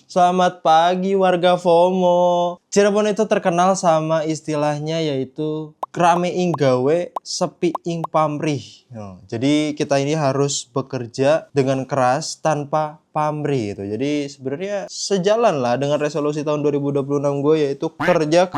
Selamat pagi warga FOMO. Cirebon itu terkenal sama istilahnya yaitu rame ing gawe, sepi ing pamrih. Jadi kita ini harus bekerja dengan keras tanpa pamrih gitu. Jadi sebenarnya sejalan lah dengan resolusi tahun 2026 gue yaitu kerja.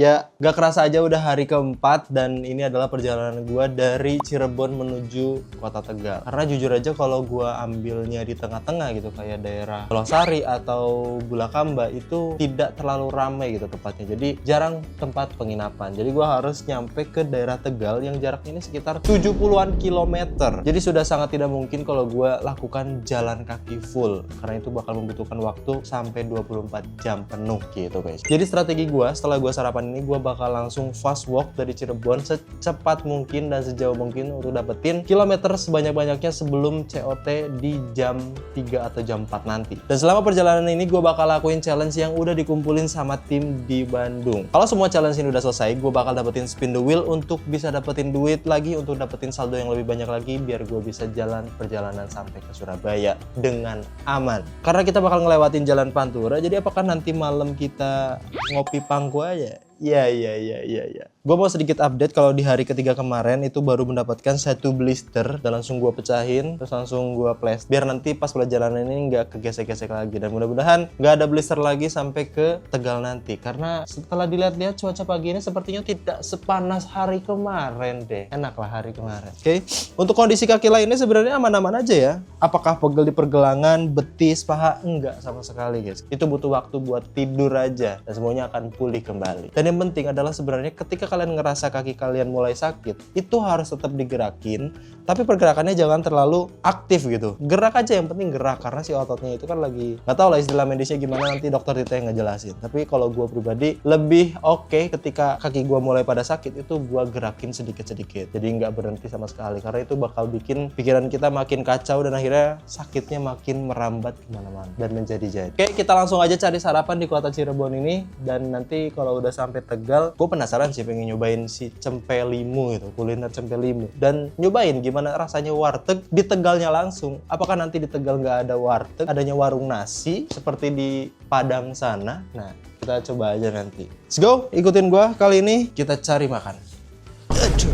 Gak kerasa aja udah hari keempat dan ini adalah perjalanan gue dari Cirebon menuju Kota Tegal. Karena jujur aja kalau gue ambilnya di tengah-tengah gitu kayak daerah Losari atau Bulakamba itu tidak terlalu ramai gitu tempatnya. Jadi jarang tempat penginapan. Jadi gue harus nyampe ke daerah Tegal yang jaraknya ini sekitar 70-an kilometer. Jadi sudah sangat tidak mungkin kalau gue lakukan jalan kaki full karena itu bakal membutuhkan waktu sampai 24 jam penuh gitu guys. Jadi strategi gue setelah gue sarapan ini gue bakal langsung fast walk dari Cirebon secepat mungkin dan sejauh mungkin untuk dapetin kilometer sebanyak-banyaknya sebelum COT di jam 3 atau jam 4 nanti. Dan selama perjalanan ini gue bakal lakuin challenge yang udah dikumpulin sama tim di Bandung. Kalau semua challenge ini udah selesai, gue bakal dapetin spin the wheel untuk bisa dapetin duit lagi, untuk dapetin saldo yang lebih banyak lagi biar gue bisa jalan perjalanan sampai ke Surabaya dengan aman. Karena kita bakal ngelewatin jalan Pantura, jadi apakah nanti malam kita ngopi pangku aja? Iya. Gue mau sedikit update kalau di hari ketiga kemarin itu baru mendapatkan satu blister dan langsung gue pecahin terus langsung gue ples biar nanti pas perjalanan ini nggak kegesek-gesek lagi dan mudah-mudahan nggak ada blister lagi sampai ke Tegal nanti karena setelah dilihat-lihat cuaca pagi ini sepertinya tidak sepanas hari kemarin deh. Enak lah hari kemarin. Oke. Untuk kondisi kaki lainnya sebenarnya aman-aman aja ya. Apakah pegel di pergelangan, betis, paha? Enggak sama sekali guys. Itu butuh waktu buat tidur aja dan semuanya akan pulih kembali. Dan yang penting adalah sebenarnya ketika kalian ngerasa kaki kalian mulai sakit, itu harus tetap digerakin, tapi pergerakannya jangan terlalu aktif gitu. Gerak aja, yang penting gerak, karena si ototnya itu kan lagi, nggak tahu lah istilah medisnya gimana, nanti dokter Tita yang ngejelasin. Tapi kalau gue pribadi, lebih oke ketika kaki gue mulai pada sakit, itu gue gerakin sedikit-sedikit. Jadi nggak berhenti sama sekali, karena itu bakal bikin pikiran kita makin kacau, dan akhirnya sakitnya makin merambat kemana-mana, dan menjadi-jadi. Oke, kita langsung aja cari sarapan di kota Cirebon ini, dan nanti kalau udah sampai Tegal, gue penasaran sih pengen nyobain si cempe limu gitu, kuliner cempe limu, dan nyobain gimana rasanya warteg di Tegalnya langsung. Apakah nanti di Tegal nggak ada warteg, adanya warung nasi seperti di Padang sana? Nah, kita coba aja nanti. Let's go, ikutin gue. Kali ini kita cari makan. Aduh.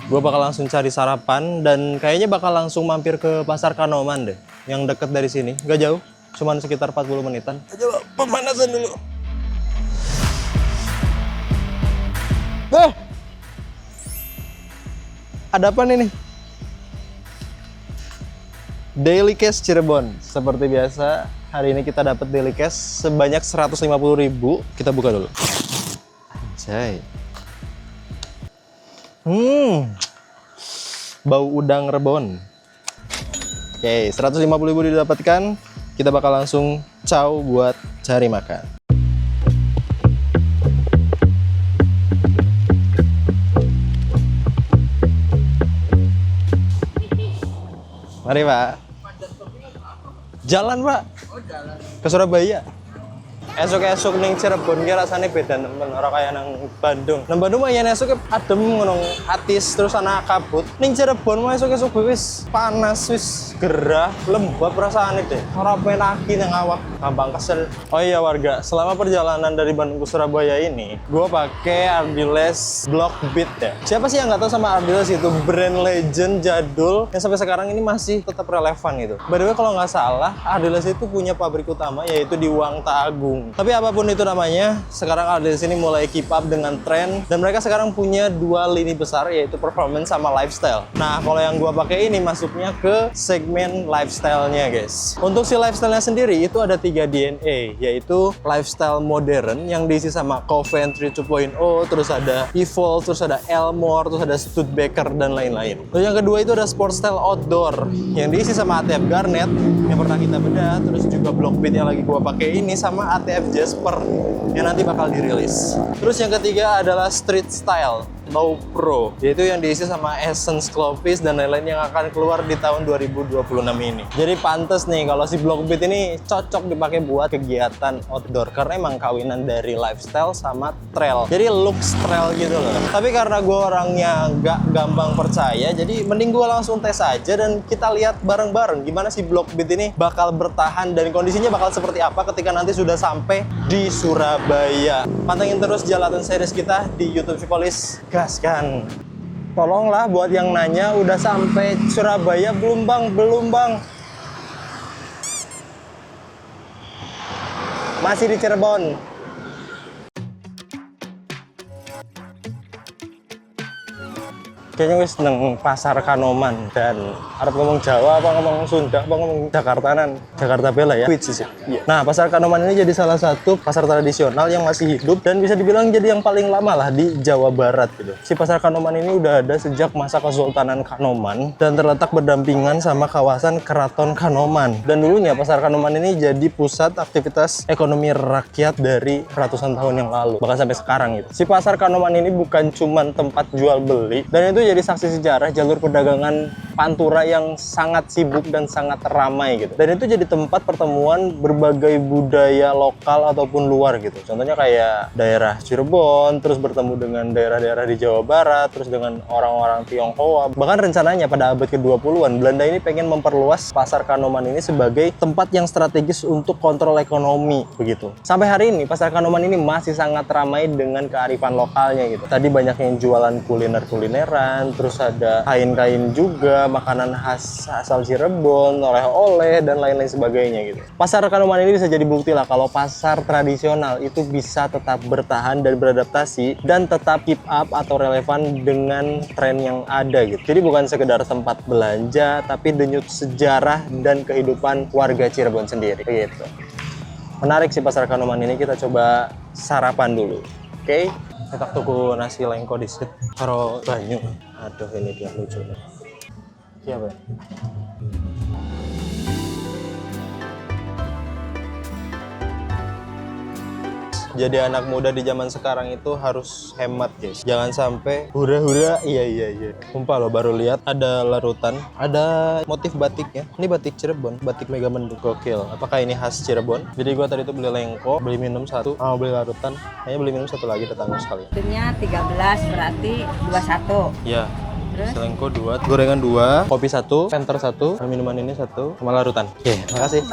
Gue bakal langsung cari sarapan dan kayaknya bakal langsung mampir ke Pasar Kanoman deh, yang deket dari sini, gak jauh, cuman sekitar 40 menitan. Coba pemanasan dulu. Ada apa nih? Daily Cash Cirebon. Seperti biasa, hari ini kita dapat daily cash sebanyak 150.000. Kita buka dulu. Anjay. Bau udang rebon. Oke, 150.000 didapatkan. Kita bakal langsung caw buat cari makan. Mari Pak. Jalan Pak. Oh jalan. Ke Surabaya. Esok-esok ning Cirebon ki rasane beda nemen, ora kaya nang Bandung. Nang Bandung mah yen esuk adem ngono, atis terus ana kabut. Ning Cirebon mah esuk-esuk wis panas, wis gerah, lembab rasane deh. Ora penaki nang awak, gampang kesel. Oh iya warga, selama perjalanan dari Bandung ke Surabaya ini, gue pakai Ardiles Blockbeat ya. Siapa sih yang nggak tahu sama Ardiles? Itu brand legend jadul yang sampai sekarang ini masih tetap relevan gitu. By the way kalau nggak salah, Ardiles itu punya pabrik utama yaitu di Wangta Agung. Tapi apapun itu namanya, sekarang Ardiles ini mulai keep up dengan tren dan mereka sekarang punya dua lini besar yaitu performance sama lifestyle. Nah, kalau yang gua pakai ini masuknya ke segmen lifestyle-nya, guys. Untuk si lifestyle-nya sendiri itu ada 3 DNA, yaitu lifestyle modern yang diisi sama Coventry 2.0, terus ada Evolve, terus ada Elmore, terus ada Studebaker dan lain-lain. Terus yang kedua itu ada sport style outdoor yang diisi sama ATF Garnet yang pernah kita bedah, terus juga Blockbeat yang lagi gua pakai ini sama ATF Jasper yang nanti bakal dirilis. Terus yang ketiga adalah street style. Low Pro, yaitu yang diisi sama Essence Clovis dan lain-lain yang akan keluar di tahun 2026 ini. Jadi pantes nih kalau si Blockbeat ini cocok dipakai buat kegiatan outdoor karena emang kawinan dari lifestyle sama trail. Jadi looks trail gitu loh. Tapi karena gue orangnya nggak gampang percaya, jadi mending gue langsung tes aja dan kita lihat bareng-bareng gimana si Blockbeat ini bakal bertahan dan kondisinya bakal seperti apa ketika nanti sudah sampai di Surabaya. Pantengin terus Jalanan series kita di YouTube Cipolis. Gaskan. Tolonglah buat yang nanya udah sampai Surabaya belum bang? Belum bang. Masih di Cirebon. Kayaknya wis neng pasar Kanoman dan Arab ngomong Jawa apa ngomong Sunda apa ngomong Jakartanan, Jakarta Bela ya. Yeah. Nah, pasar Kanoman ini jadi salah satu pasar tradisional yang masih hidup dan bisa dibilang jadi yang paling lama lah di Jawa Barat gitu. Si pasar Kanoman ini udah ada sejak masa Kesultanan Kanoman dan terletak berdampingan sama kawasan Keraton Kanoman. Dan dulunya pasar Kanoman ini jadi pusat aktivitas ekonomi rakyat dari ratusan tahun yang lalu, bahkan sampai sekarang gitu. Si pasar Kanoman ini bukan cuman tempat jual beli dan itu jadi saksi sejarah jalur perdagangan Pantura yang sangat sibuk dan sangat ramai gitu. Dan itu jadi tempat pertemuan berbagai budaya lokal ataupun luar gitu. Contohnya kayak daerah Cirebon, terus bertemu dengan daerah-daerah di Jawa Barat, terus dengan orang-orang Tionghoa. Bahkan rencananya pada abad ke-20-an, Belanda ini pengen memperluas pasar Kanoman ini sebagai tempat yang strategis untuk kontrol ekonomi begitu. Sampai hari ini pasar Kanoman ini masih sangat ramai dengan kearifan lokalnya gitu. Tadi banyak yang jualan kuliner-kulineran, terus ada kain-kain juga, makanan khas asal Cirebon, oleh-oleh, dan lain-lain sebagainya gitu. Pasar Kanoman ini bisa jadi bukti lah kalau pasar tradisional itu bisa tetap bertahan dan beradaptasi dan tetap keep up atau relevan dengan tren yang ada gitu. Jadi bukan sekedar tempat belanja, tapi denyut sejarah dan kehidupan warga Cirebon sendiri gitu. Menarik sih pasar Kanoman ini, kita coba sarapan dulu. Oke? Kita tuku nasi lengko disit karo banyu. Aduh, ini dia lucu. Iya, Bang. Jadi anak muda di zaman sekarang itu harus hemat, guys. Jangan sampai hura-hura. Iya. Sumpah loh, baru lihat ada larutan, ada motif batiknya. Ini batik Cirebon, batik Megamendung. Gokil. Apakah ini khas Cirebon? Jadi gua tadi tuh beli lengko, beli minum satu, beli larutan. Kayaknya beli minum satu lagi, tetangga sekali. Itunya 13 berarti 21. Iya. Selengko 2, gorengan 2, kopi 1, penter 1, minuman ini 1, sama larutan. Oke, makasih.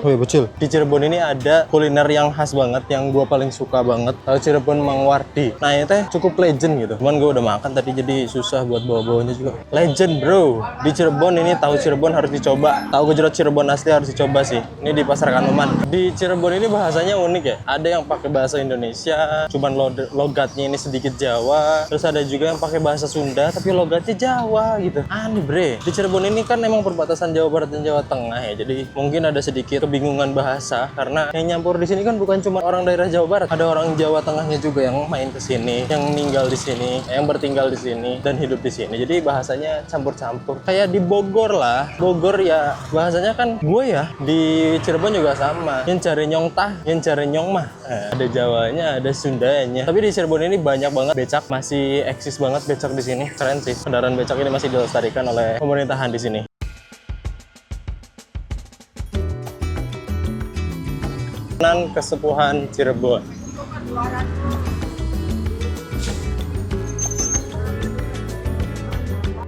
Wih, bocil. Di Cirebon ini ada kuliner yang khas banget, yang gue paling suka banget. Cirebon Mang Wardi. Nah, ini teh cukup legend gitu. Cuman gue udah makan tadi, jadi susah buat bawa-bawanya juga. Legend, bro. Di Cirebon ini tahu Cirebon harus dicoba. Tahu gejrot Cirebon asli harus dicoba sih. Ini di Pasar Kanoman. Di Cirebon ini bahasanya unik ya. Ada yang pakai bahasa Indonesia, cuman logatnya ini sedikit Jawa. Terus ada juga yang pakai bahasa Sunda, tapi logatnya Jawa gitu. Aneh bre. Di Cirebon ini kan emang perbatasan Jawa Barat dan Jawa Tengah ya. Jadi mungkin ada sedikit kebingungan bahasa karena yang nyampur di sini kan bukan cuma orang daerah Jawa Barat. Ada orang Jawa Tengahnya juga yang main ke sini, yang tinggal di sini, yang bertinggal di sini dan hidup di sini. Jadi bahasanya campur-campur. Kayak di Bogor lah. Bogor ya bahasanya kan gue ya. Di Cirebon juga sama. Yang cari nyong tah, yang cari nyong mah. Ada Jawanya, ada Sundanya. Tapi di Cirebon ini banyak banget becak, masih eksis banget becak di sini. Keren sih, kendaraan becak ini masih dilestarikan oleh pemerintahan di sini. Kesepuhan Cirebon.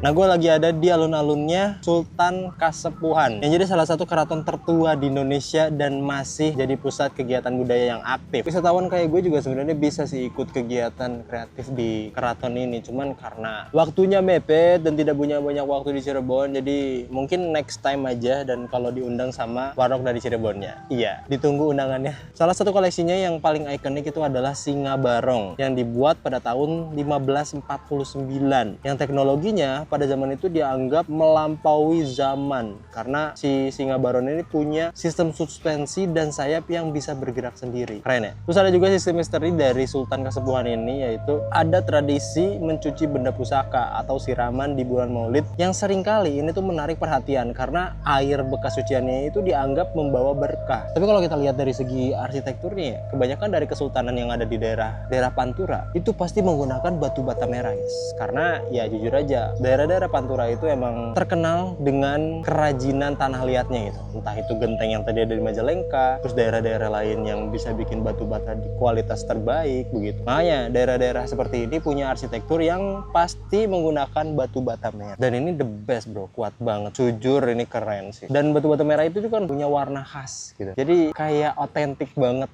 Nah, gue lagi ada di alun-alunnya Sultan Kasepuhan, yang jadi salah satu keraton tertua di Indonesia dan masih jadi pusat kegiatan budaya yang aktif. Wisatawan kayak gue juga sebenarnya bisa sih ikut kegiatan kreatif di keraton ini, cuman karena waktunya mepet dan tidak punya banyak waktu di Cirebon, jadi mungkin next time aja dan kalau diundang sama warok dari Cirebonnya. Iya, ditunggu undangannya. Salah satu koleksinya yang paling ikonik itu adalah Singa Barong yang dibuat pada tahun 1549, yang teknologinya pada zaman itu dianggap melampaui zaman karena si Singa Baron ini punya sistem suspensi dan sayap yang bisa bergerak sendiri. Keren ya? Terus ada juga sistem misteri dari Sultan Kesepuhan ini, yaitu ada tradisi mencuci benda pusaka atau siraman di bulan Maulid yang seringkali ini tuh menarik perhatian karena air bekas cuciannya itu dianggap membawa berkah. Tapi kalau kita lihat dari segi arsitekturnya ya, kebanyakan dari kesultanan yang ada di daerah Pantura itu pasti menggunakan batu bata merah, guys. Karena ya jujur aja, daerah-daerah Pantura itu emang terkenal dengan kerajinan tanah liatnya gitu. Entah itu genteng yang tadi ada di Majalengka, terus daerah-daerah lain yang bisa bikin batu bata di kualitas terbaik begitu. Makanya daerah-daerah seperti ini punya arsitektur yang pasti menggunakan batu bata merah. Dan ini the best bro, kuat banget. Jujur ini keren sih. Dan batu bata merah itu kan punya warna khas gitu. Jadi kayak otentik banget.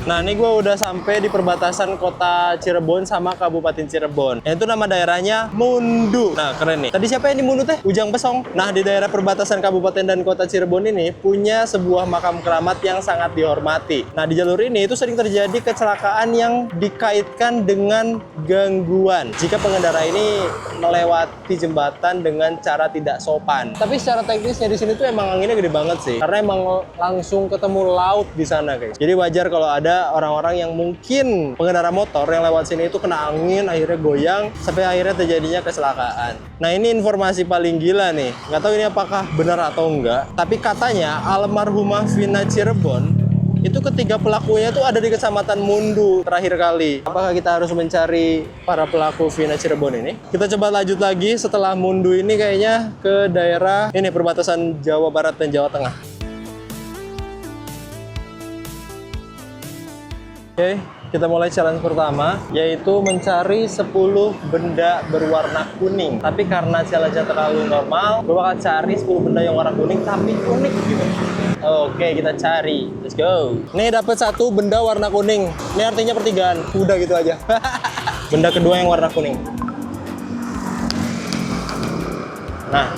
Nah, ini gue udah sampai di perbatasan kota Cirebon sama Kabupaten Cirebon. Itu nama daerahnya Mundu. Nah, keren nih. Tadi siapa yang di Mundu teh? Ujang Pesong. Nah, di daerah perbatasan Kabupaten dan kota Cirebon ini punya sebuah makam keramat yang sangat dihormati. Nah, di jalur ini itu sering terjadi kecelakaan yang dikaitkan dengan gangguan jika pengendara ini melewati jembatan dengan cara tidak sopan. Tapi secara teknisnya di sini tuh emang anginnya gede banget sih. Karena emang langsung ketemu laut di sana, guys. Jadi wajar kalau ada orang-orang yang mungkin pengendara motor yang lewat sini itu kena angin, akhirnya goyang, sampai akhirnya terjadinya kecelakaan. Nah, ini informasi paling gila nih. Nggak tahu ini apakah benar atau enggak. Tapi katanya almarhumah Vina Cirebon itu ketiga pelakunya tuh ada di Kecamatan Mundu terakhir kali. Apakah kita harus mencari para pelaku Vina Cirebon ini? Kita coba lanjut lagi setelah Mundu ini kayaknya ke daerah ini perbatasan Jawa Barat dan Jawa Tengah. Oke, kita mulai challenge pertama, yaitu mencari 10 benda berwarna kuning. Tapi karena challenge-nya terlalu normal, gue bakal cari 10 benda yang warna kuning tapi unik gitu. Oke, kita cari. Let's go. Nih, dapat 1 benda warna kuning. Ini artinya pertigaan. Udah gitu aja. Benda kedua yang warna kuning. Nah.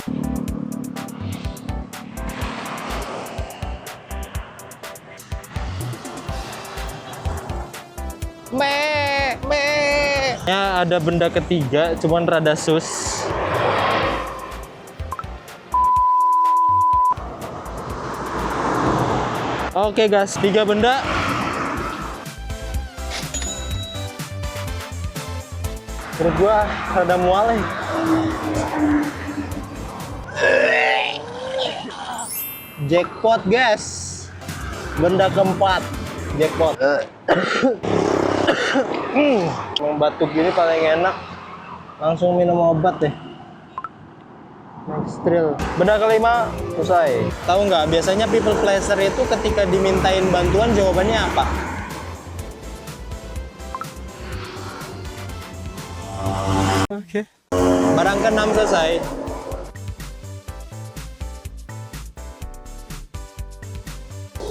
Ya, ada benda ketiga, cuman rada sus. Oke guys, 3 benda. Menurut gua rada mual nih. Jackpot guys. Benda keempat, jackpot. Mau batuk gini paling enak langsung minum obat deh. Nextril. Benda kelima usai. Tahu nggak, biasanya people pleaser itu ketika dimintain bantuan jawabannya apa? Oke. Barang ke-6 selesai.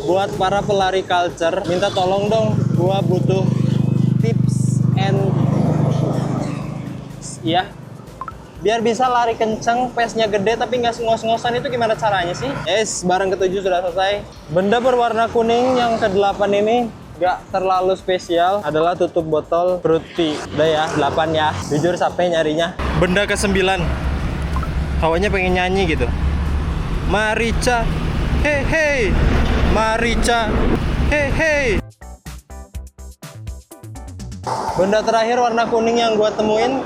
Buat para pelari culture, minta tolong dong, gua butuh tips and ya, biar bisa lari kenceng, pace-nya gede tapi nggak ngos-ngosan. Itu gimana caranya sih? Yes, barang ke-7 sudah selesai. Benda berwarna kuning yang ke-8 ini nggak terlalu spesial, adalah tutup botol fruity. Udah ya, 8 ya. Jujur sampai nyarinya. Benda ke-9, hawanya pengen nyanyi gitu. Marica, hey hey. Marica, hey hey. Benda terakhir warna kuning yang gua temuin,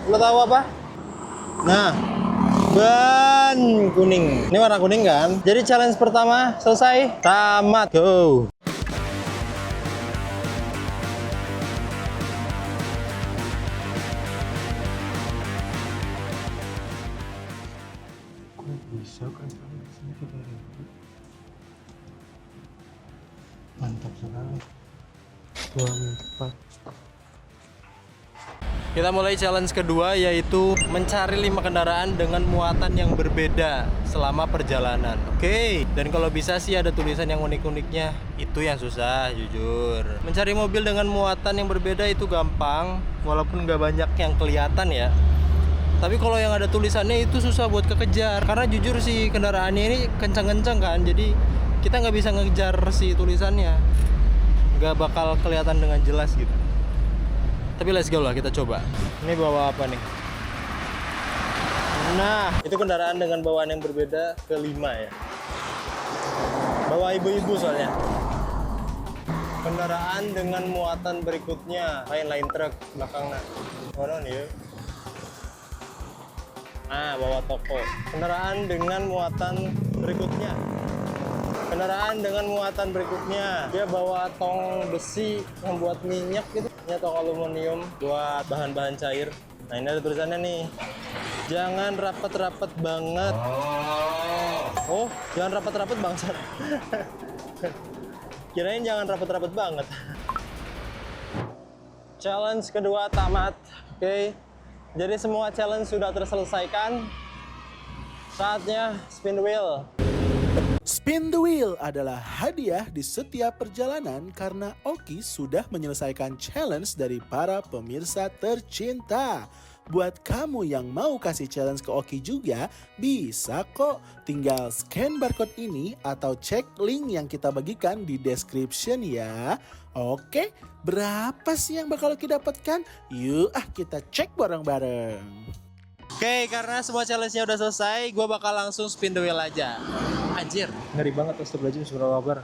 lo tahu apa? Nah, ban kuning. Ini warna kuning kan? Jadi challenge pertama selesai, tamat, go. Bisa kan? Mantap sekali. 24. Kita mulai challenge kedua, yaitu mencari 5 kendaraan dengan muatan yang berbeda selama perjalanan. Oke. Dan kalau bisa sih ada tulisan yang unik-uniknya. Itu yang susah, jujur. Mencari mobil dengan muatan yang berbeda itu gampang, walaupun nggak banyak yang kelihatan ya. Tapi kalau yang ada tulisannya itu susah buat kekejar. Karena jujur sih kendaraannya ini kencang-kencang kan, jadi kita nggak bisa ngejar si tulisannya. nggak bakal kelihatan dengan jelas gitu. Tapi let's go lah, kita coba. Ini bawa apa nih? Nah, itu kendaraan dengan bawaan yang berbeda kelima ya. Bawa ibu-ibu soalnya. Kendaraan dengan muatan berikutnya, lain truk belakangnya. Mana nih ya? Nah, bawa toko. Kendaraan dengan muatan berikutnya. Kendaraan dengan muatan berikutnya. Dia bawa tong besi yang buat minyak gitu. Ini tong aluminium buat bahan-bahan cair. Nah, ini ada tulisannya nih. Jangan rapat-rapat banget. Oh, jangan rapat-rapat bangsat. Kirain jangan rapat-rapat banget. Challenge kedua tamat. Oke. Jadi semua challenge sudah terselesaikan. Saatnya spin the wheel. Spin the wheel adalah hadiah di setiap perjalanan karena Oki sudah menyelesaikan challenge dari para pemirsa tercinta. Buat kamu yang mau kasih challenge ke Oki juga, bisa kok. Tinggal scan barcode ini atau cek link yang kita bagikan di description ya. Oke, berapa sih yang bakal Oki dapatkan? Yuk, kita cek bareng-bareng. Oke, karena semua challenge-nya udah selesai, gue bakal langsung spin the wheel aja. Anjir, ngeri banget astagfirullahaladzim, subhanallah.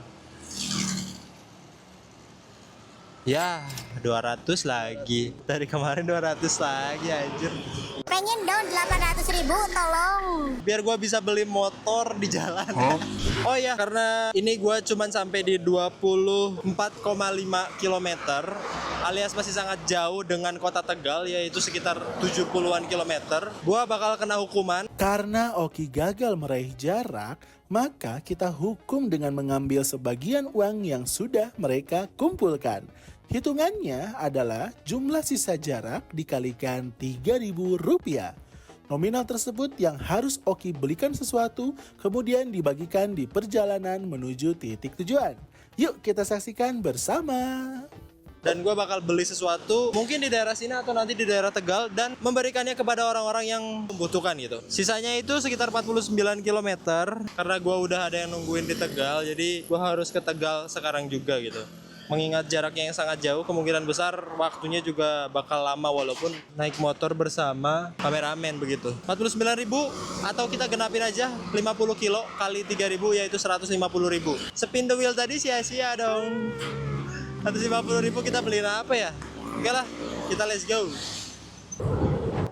Ya, 200 lagi. Dari kemarin 200 lagi, anjir. Pengen dong 800.000, tolong. Biar gua bisa beli motor di jalan. Oh ya, karena ini gua cuman sampai di 24,5 km alias masih sangat jauh dengan kota Tegal, yaitu sekitar 70-an kilometer. Gua bakal kena hukuman. Karena Oki gagal meraih jarak, maka kita hukum dengan mengambil sebagian uang yang sudah mereka kumpulkan. Hitungannya adalah jumlah sisa jarak dikalikan Rp3.000. Nominal tersebut yang harus Oki belikan sesuatu, kemudian dibagikan di perjalanan menuju titik tujuan. Yuk kita saksikan bersama. Dan gue bakal beli sesuatu mungkin di daerah sini atau nanti di daerah Tegal dan memberikannya kepada orang-orang yang membutuhkan gitu. Sisanya itu sekitar 49 km karena gue udah ada yang nungguin di Tegal, jadi gue harus ke Tegal sekarang juga gitu. Mengingat jaraknya yang sangat jauh, kemungkinan besar waktunya juga bakal lama walaupun naik motor bersama kameramen begitu. 49.000 atau kita genapin aja 50 kilo kali 3.000 yaitu 150.000. Spin the wheel tadi sia-sia dong. 150.000 kita beliin apa ya? Oke lah, kita let's go.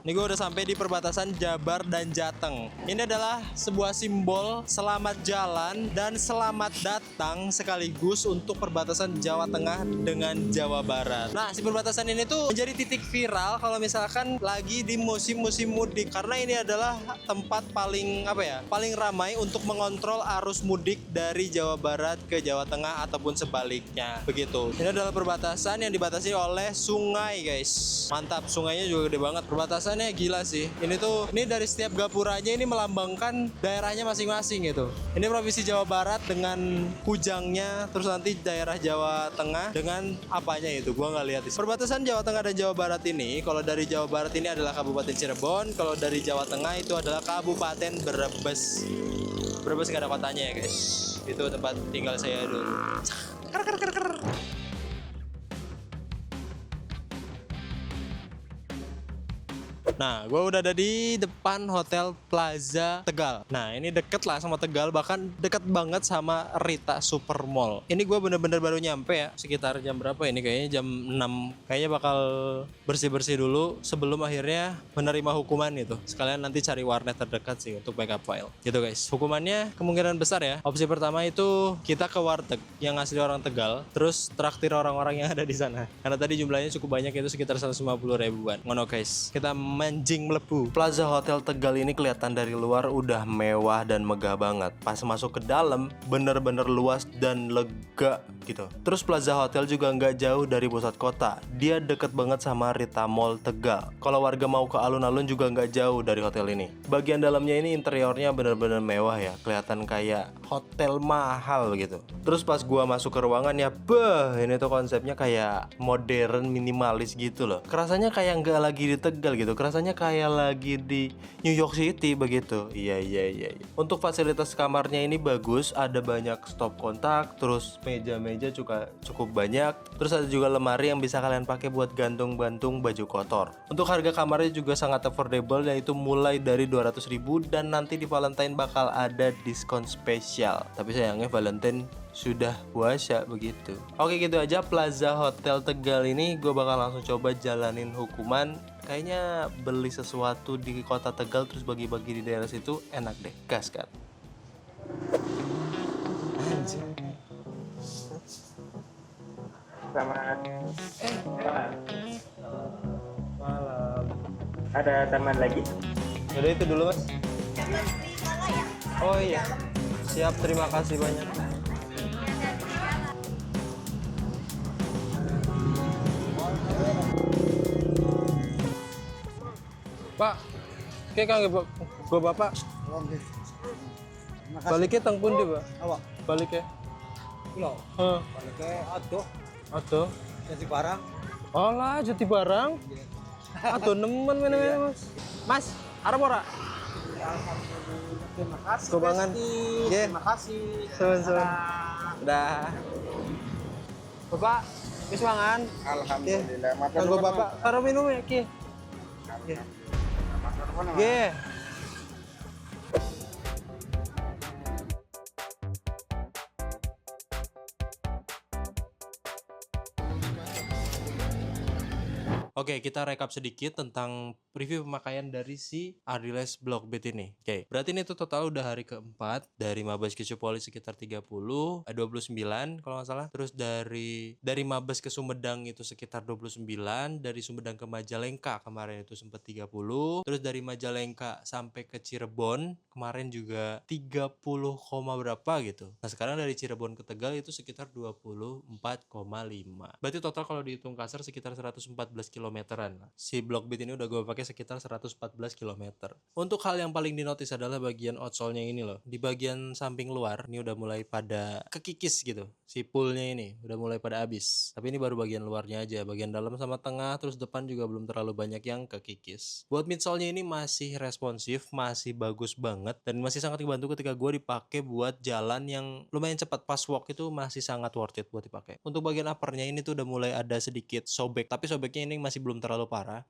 Ini gue udah sampai di perbatasan Jabar dan Jateng. Ini adalah sebuah simbol selamat jalan dan selamat datang sekaligus untuk perbatasan Jawa Tengah dengan Jawa Barat. Nah, si perbatasan ini tuh menjadi titik viral kalau misalkan lagi di musim-musim mudik karena ini adalah tempat paling paling ramai untuk mengontrol arus mudik dari Jawa Barat ke Jawa Tengah ataupun sebaliknya. Begitu. Ini adalah perbatasan yang dibatasi oleh sungai, guys. Mantap, sungainya juga gede banget. Perbatasannya gila sih. Ini dari setiap gapuranya ini melambangkan daerahnya masing-masing gitu. Ini provinsi Jawa Barat dengan kujangnya, terus nanti daerah Jawa Tengah dengan apanya itu gua nggak lihat. Perbatasan Jawa Tengah dan Jawa Barat ini, kalau dari Jawa Barat ini adalah Kabupaten Cirebon, kalau dari Jawa Tengah itu adalah Kabupaten Brebes. Brebes nggak ada kotanya ya guys. Itu tempat tinggal saya dulu. Nah, gue udah ada di depan Hotel Plaza Tegal. Nah, ini deket lah sama Tegal, bahkan deket banget sama Rita Super Mall. Ini gue bener-bener baru nyampe ya, sekitar jam berapa ini? Kayaknya jam 6. Kayaknya bakal bersih-bersih dulu sebelum akhirnya menerima hukuman itu. Sekalian nanti cari warnet terdekat sih untuk backup file. Gitu guys. Hukumannya kemungkinan besar ya. Opsi pertama itu kita ke warteg yang asli orang Tegal, terus traktir orang-orang yang ada di sana. Karena tadi jumlahnya cukup banyak, itu sekitar 150 ribuan. Ngono guys. Kita anjing melebu. Plaza Hotel Tegal ini kelihatan dari luar udah mewah dan megah banget. Pas masuk ke dalam bener-bener luas dan lega gitu. Terus Plaza Hotel juga nggak jauh dari pusat kota. Dia deket banget sama Rita Mall Tegal. Kalau warga mau ke alun-alun juga nggak jauh dari hotel ini. Bagian dalamnya ini interiornya bener-bener mewah ya. Kelihatan kayak hotel mahal gitu. Terus pas gua masuk ke ruangannya, ini tuh konsepnya kayak modern minimalis gitu loh. Kerasanya kayak nggak lagi di Tegal gitu. Rasanya kayak lagi di New York City begitu. Iya. Untuk fasilitas kamarnya ini bagus, ada banyak stop kontak, terus meja-meja juga cukup banyak. Terus ada juga lemari yang bisa kalian pakai buat gantung-gantung baju kotor. Untuk harga kamarnya juga sangat affordable, yaitu mulai dari 200.000 dan nanti di Valentine bakal ada diskon spesial. Tapi sayangnya Valentine sudah puasa begitu. Oke, gitu aja Plaza Hotel Tegal ini. Gue bakal langsung coba jalanin hukuman. Kayaknya beli sesuatu di kota Tegal terus bagi-bagi di daerah situ enak deh. Gas kan? Selamat Malam. ada taman lagi? Udah itu dulu mas. Oh iya. Siap, terima kasih banyak. Pak, kayak kang gua bapak. Baliknya tang pundi, Pak? Awak, Baliknya. pulau. Balik aduh, Aduh. jadi barang. Olah, jadi barang. Aduh, nemen mana mas. Mas, arep ora? Terima kasih. Kobangan. Besti. Nggih. Terima kasih. Sama-sama. Dah. Bapak, wis mangan? Alhamdulillah. Kanggo bapak, karo minum ya, Ki. Nggih. Oke, kita rekap sedikit tentang review pemakaian dari si Ardiles Blockbit ini. Oke, berarti ini tuh total udah hari keempat. Dari Mabes ke Cipolis sekitar 29 kalau nggak salah. Terus dari Mabes ke Sumedang itu sekitar 29. Dari Sumedang ke Majalengka kemarin itu sempat 30. Terus dari Majalengka sampai ke Cirebon kemarin juga 30, berapa gitu. Nah sekarang dari Cirebon ke Tegal itu sekitar 24,5. Berarti total kalau dihitung kasar sekitar 114 kilometeran lah. Si Blockbit ini udah gue pakai sekitar 114 km. Untuk hal yang paling dinotis adalah bagian outsole-nya ini loh. Di bagian samping luar ini udah mulai pada kekikis gitu. Si poolnya ini udah mulai pada habis. Tapi ini baru bagian luarnya aja. Bagian dalam sama tengah terus depan juga belum terlalu banyak yang kekikis. Buat midsole-nya ini masih responsif, masih bagus banget dan masih sangat dibantu ketika gue dipakai buat jalan yang lumayan cepat. Pas walk itu masih sangat worth it buat dipakai. Untuk bagian uppernya ini tuh udah mulai ada sedikit sobek, tapi sobeknya ini masih belum terlalu parah.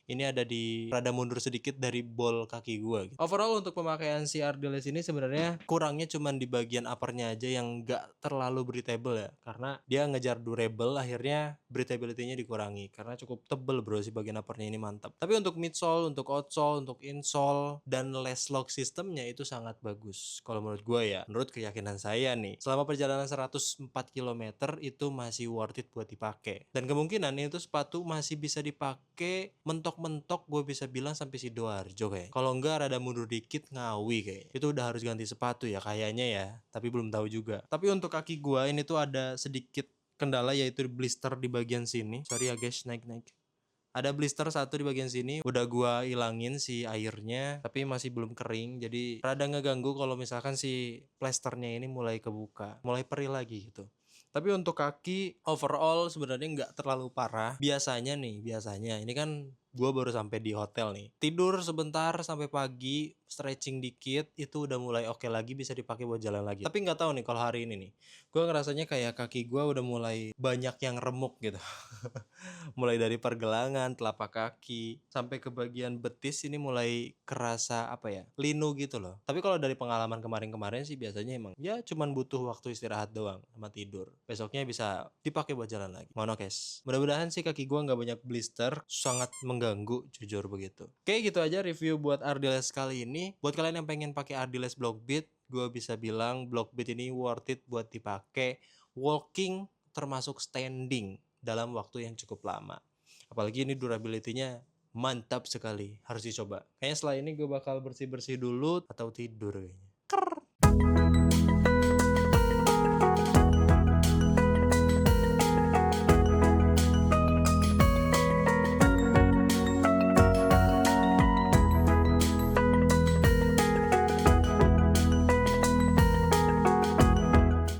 Ini ada di rada mundur sedikit dari bol kaki gua gitu. Overall untuk pemakaian si Ardiles ini sebenarnya kurangnya cuman di bagian uppernya aja yang gak terlalu breathable ya. Karena dia ngejar durable akhirnya breathability-nya dikurangi. Karena cukup tebel bro si bagian uppernya ini mantap. Tapi untuk midsole, untuk outsole, untuk insole, dan less lock systemnya itu sangat bagus. Kalau menurut gua ya, menurut keyakinan saya nih. Selama perjalanan 104 km itu masih worth it buat dipakai. Dan kemungkinan itu sepatu masih bisa dipakai mentok-mentok gue bisa bilang sampai Sidoarjo kayak. Kalau enggak rada mundur dikit Ngawi kayak. Itu udah harus ganti sepatu ya kayaknya ya. Tapi belum tahu juga. Tapi untuk kaki gue ini tuh ada sedikit kendala yaitu blister di bagian sini. Sorry ya guys, naik. Ada blister satu di bagian sini. Udah gua ilangin si airnya, tapi masih belum kering. Jadi rada ngeganggu kalau misalkan si plasternya ini mulai kebuka, mulai perih lagi gitu. Tapi untuk kaki overall sebenarnya nggak terlalu parah. Biasanya ini kan gue baru sampai di hotel nih. Tidur sebentar sampai pagi, stretching dikit, itu udah mulai oke lagi, bisa dipakai buat jalan lagi. Tapi nggak tahu nih kalau hari ini nih, gue ngerasanya kayak kaki gue udah mulai banyak yang remuk gitu. Mulai dari pergelangan, telapak kaki, sampai ke bagian betis ini mulai kerasa apa ya, linu gitu loh. Tapi kalau dari pengalaman kemarin-kemarin sih biasanya emang ya cuman butuh waktu istirahat doang sama tidur. Besoknya bisa dipakai buat jalan lagi. Mono guys. Mudah-mudahan sih kaki gue nggak banyak blister, sangat mengganggu jujur begitu. Oke, gitu aja review buat Ardiles kali ini. Buat kalian yang pengen pakai Ardiles Blockbit, gue bisa bilang Blockbit ini worth it buat dipakai walking termasuk standing dalam waktu yang cukup lama. Apalagi ini durability-nya mantap sekali, harus dicoba. Kayaknya setelah ini gue bakal bersih-bersih dulu atau tidur kayaknya.